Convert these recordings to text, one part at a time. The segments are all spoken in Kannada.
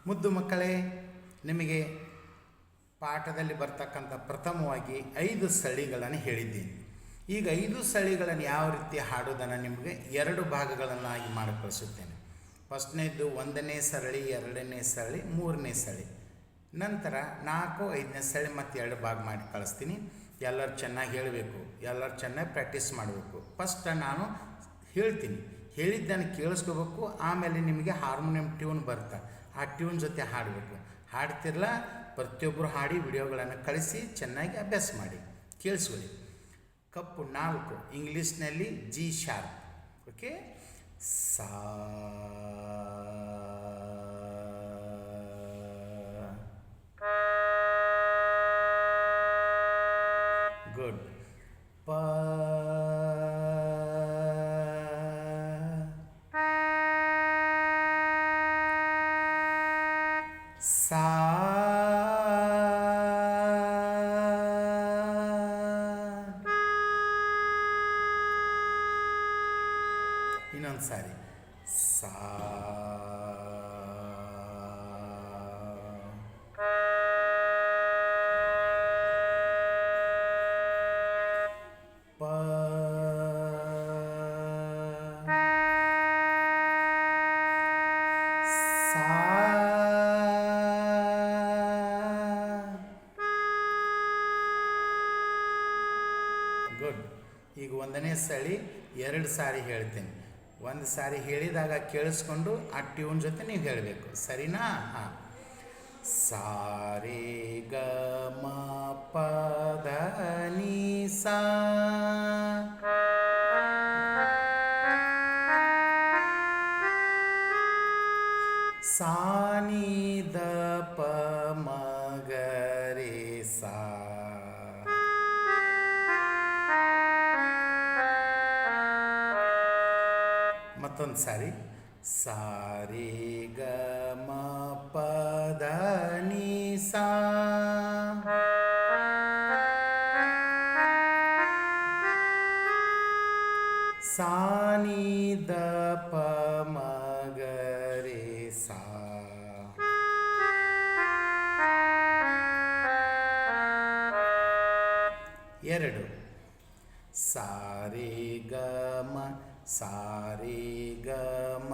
ಮುದ್ದು ಮಕ್ಕಳೇ, ನಿಮಗೆ ಪಾಠದಲ್ಲಿ ಬರ್ತಕ್ಕಂಥ ಪ್ರಥಮವಾಗಿ 5 ಸಳಿಗಳನ್ನು ಹೇಳಿದ್ದೀನಿ. ಈಗ 5 ಸಳಿಗಳನ್ನು ಯಾವ ರೀತಿ ಹಾಡೋದನ್ನು ನಿಮಗೆ 2 ಭಾಗಗಳನ್ನಾಗಿ ಮಾಡಿ ಕಳಿಸುತ್ತೇನೆ. ಫಸ್ಟ್ನೇದು 1ನೇ ಸರಳಿ, 2ನೇ ಸರಳಿ, 3ನೇ ಸರಳಿ. ನಂತರ 4, 5ನೇ ಸರಳಿ ಮತ್ತು 2 ಭಾಗ ಮಾಡಿ ಕಳಿಸ್ತೀನಿ. ಎಲ್ಲರೂ ಚೆನ್ನಾಗಿ ಹೇಳಬೇಕು, ಎಲ್ಲರೂ ಚೆನ್ನಾಗಿ ಪ್ರಾಕ್ಟೀಸ್ ಮಾಡಬೇಕು. ಫಸ್ಟ್ ನಾನು ಹೇಳ್ತೀನಿ, ಹೇಳಿದ್ದನ್ನು ಕೇಳಿಸ್ಕೋಬೇಕು. ಆಮೇಲೆ ನಿಮಗೆ ಹಾರ್ಮೋನಿಯಂ ಟ್ಯೂನ್ ಬರುತ್ತೆ, ಆ ಟ್ಯೂನ್ ಜೊತೆ ಹಾಡಬೇಕು. ಹಾಡ್ತಿರಲ್ಲ, ಪ್ರತಿಯೊಬ್ಬರು ಹಾಡಿ ವಿಡಿಯೋಗಳನ್ನು ಕಳಿಸಿ ಚೆನ್ನಾಗಿ ಅಭ್ಯಾಸ ಮಾಡಿ. ಕೇಳಿಸ್ಕೊಳ್ಳಿ. ಕಪ್ಪು 4 ಇಂಗ್ಲೀಷ್ನಲ್ಲಿ ಜಿ ಶಾರ್ಪ್. ಓಕೆ, ಸಾ ಗುಡ್. ಪ ಸಾ ಇನ್ನೊಂದು ಸಾರಿ ಸಾ ಪ ಸಾ ಗುಡ್. ಈಗ 1ನೇ ಸಳಿ 2 ಸಾರಿ ಹೇಳ್ತೀನಿ. 1 ಸಾರಿ ಹೇಳಿದಾಗ ಕೇಳಿಸ್ಕೊಂಡು ಆ ಟ್ಯೂನ್ ಜೊತೆ ನೀವು ಹೇಳಬೇಕು, ಸರಿನಾ? ಹಾಂ. ಸಾರೆ ಗ ಮ ಪ ದ ನಿ ಸಾ. ಸಾ ನಿ ದ ಪ ಮ ಗ ರೇ ಸಾ. ಮತ್ತೊಂದು ಸಾರಿ ಸಾರಿ ಗ ಮ ಪ ದ ನಿ ಸಾ. ಸಾ ನಿ ದ ಪ ಮ ಗ ರೇ ಸಾ. ಎರಡು ಸಾರಿ ಗ ಮ ಸಾರಿ ಗ ಮ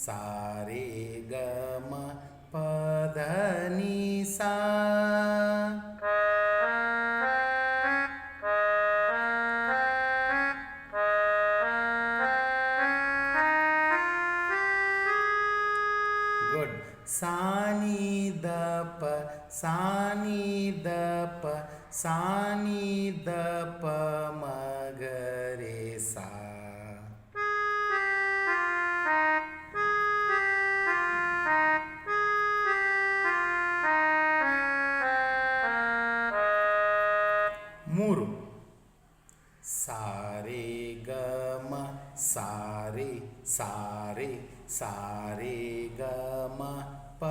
ಸಾರಿ ಗ ಮ ಪ ದ ನಿ ಸಾ. ಗುಡ್. ಸಾ ನಿ ದ ಪ ಸಾ ನಿ ದ ಪ ಸಾ ನಿ ದ ಪ ಮ ಗ ರೇ ಸಾ. ಮೂರು ಸಾರೆ ಗ ಮ ಸಾರೆ ಸಾರೆ ಸಾರೆ ಗ ಮ ಪ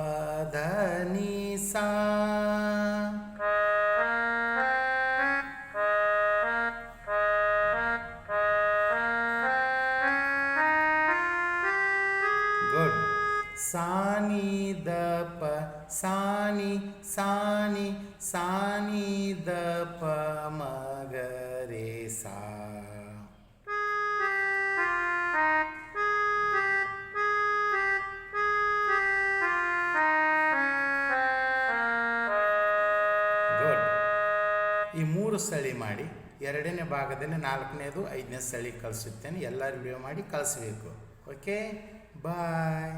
ದ ನಿ ಸಾ. ಗುಡ್. ಸಾ ನಿ ದ ಪ ಸಾ ನಿ ಸಾ ನಿ ಸಾ ನಿ ದ ಪ ಮ ಗ ರೇ ಸಾ. ಗುಡ್. ಈ 3 ಸಳಿ ಮಾಡಿ 2ನೇ ಭಾಗದಲ್ಲಿ 4ನೇದು 5ನೇ ಸಳಿ ಕಳಿಸುತ್ತೇನೆ. ಎಲ್ಲರೂ ವಿಡಿಯೋ ಮಾಡಿ ಕಳಿಸ್ಬೇಕು. ಓಕೆ, ಬಾಯ್.